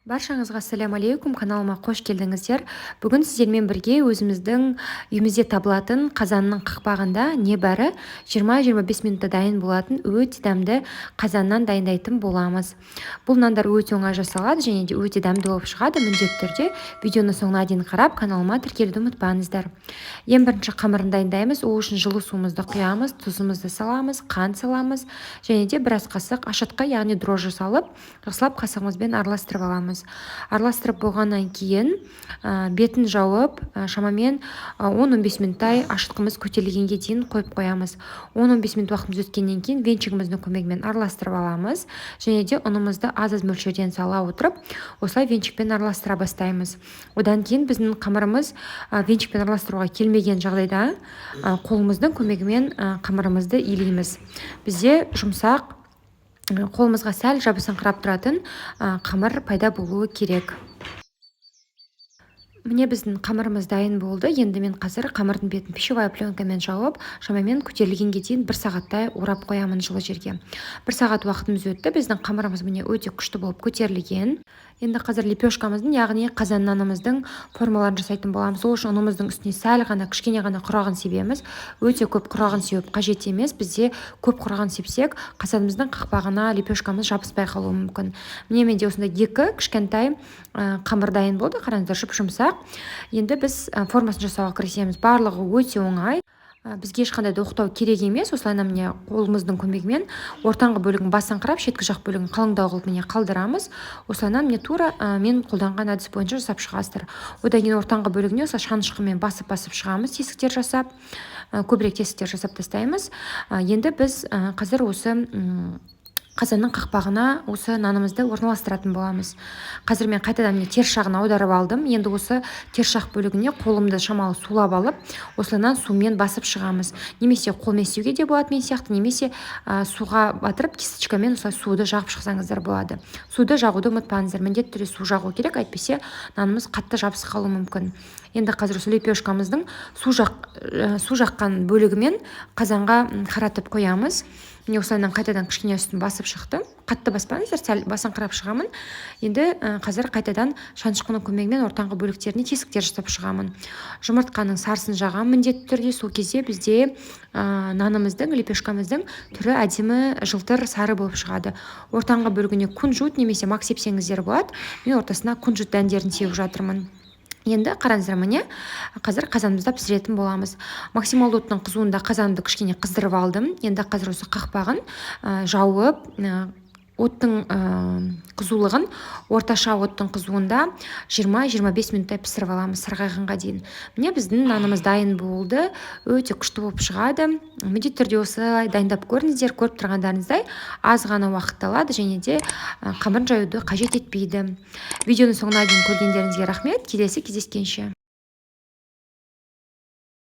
Баршаңызға ассалаумағалейкум, каналыма қош келдіңіздер. Бүгін сіздермен бірге өзіміздің үйімізде табылатын қазанның қақпағында небәрі 20-25 минутта дайын болатын өте дәмді қазаннан дайындайтын боламыз. Бұл нандар өте оңай жасалады және де өте дәмді болып шығады. Міндетті түрде видеоны соңына дейін қарап, каналыма тіркелуді ұмытпаңыздар. Ең бірінші қамырын дайындаймыз. Ол үшін жылы суымызды құямыз, тұзымызды саламыз, қант саламыз және де біраз қасық ашытқы, яғни дрожжи салып, жақсылап қасығымызбен араластырып аламыз. Араластырып болғаннан кейін бетін жауып, шамамен 10-15 минуттай ашытқымыз көтерілгенге дейін қойып қоямыз. 10-15 минут уақытымыз өткеннен кейін венчигіміздің көмегімен араластырып аламыз және де ұнымызды аз мөлшерден сала отырып, осылай венчикпен араластыра бастаймыз. Одан кейін біздің қамырымыз венчикпен араластыруға келмеген жағдайда қолымыздың көмегімен қамырымызды илейміз. Бізде жұмсақ, қолымызға сәл жабысыңқырап тұратын қамыр пайда болуы керек. Міне біздің қамырымыз дайын болды. Енді мен қазір қамырдың бетін пищевая пленкамен жауып, шамамен көтерілгенге дейін 1 сағаттай орап қоямын жылы жерге. 1 сағат уақытымыз өтті. Біздің қамырымыз міне өте күшті болып көтерілген. Енді қазір лепешкамыздың, яғни қазан нанымыздың формаларын жасайтын боламыз. Ол үшін ұнымыздың үстіне сәл ғана, кішкене ғана құрағын себеміз. Өте көп құрағын сеуіп қажет емес. Бізде көп құрағын сепсек, қазанымыздың қақпағына лепешкамыз жабыспай қалуы мүмкін. Міне менде осындай 2 кішкентай қамыр дайын болды. Қараңыздар, жұмсақ. Енді біз формасын жасауға кірісеміз. Барлығы өте оңай. Бізге ешқандай да оқытау керек емес. Осылайна міне қолымыздың көмегімен ортаңғы бөлігін басыңқырап, шеткі жақ бөлігін қалыңдау қылып міне қалдырамыз. Осылайна міне тура мен қолданған әдіс бойынша жасап шығасыздар. Одан кейін ортаңғы бөлігіне осылай шанышқымен басып шығамыз, тесіктер жасап, көбірек тесіктер жасап тастаймыз. Енді біз қазір осы қазанның қақпағына осы нанымызды орналастыратын боламыз. Қазір мен қайтадан теріс жағын аударып алдым. Енді осы теріс жақ бөлігіне қолымды шамалы сулап алып, осылайынан сумен басып шығамыз. Немесе қолмен істеуге де болады мен сияқты, немесе суға батырып кисточкамен осылай суды жағып шықсаңыздар болады. Суды жағуды ұмытпаңыздар. Міндетті түрде су жағу керек, әйтпесе нанымыз қатты жабысып қалуы мүмкін. Енді қазір осы лепешкамыздың су жаққан бөлігімен қазанға қаратып қоямыз. Міне осылайынан қайтадан кішкене үстін басып шықты. Қатты баспаңыздар, сәл басыңқырап шығамын. Енді қазір қайтадан шанышқының көмегімен ортаңғы бөліктеріне тесіктер жасап шығамын. Жұмыртқаның сарысын жағамын міндетті түрде. Сол кезде бізде нанымыздың, лепешкамыздың түрі әдемі жылтыр сары болып шығады. Ортаңғы бөлігіне кунжут немесе мак сепсеңіздер болады. Мен ортасына кунжут дәндерін сеуіп жатырмын. Енді қараңыздар, міне қазір қазанымызда пісіретін боламыз. Максималды оттың қызуында қазанымды кішкене қыздырып алдым. Енді қазір осы қақпағын жауып, оттың қызулығын орташа оттың қызуында 20-25 минуттай пісіріп аламыз, сарғайғанға дейін. Міне біздің нанымыз дайын болды, өте күшті болып шығады. Міндетті түрде осылай дайындап көріңіздер. Көріп тұрғандарыңыздай аз ғана уақыт алады және де қамырын жаюды қажет етпейді. Видеоны соңына дейін көргендеріңізге рахмет. Келесі кездескенше.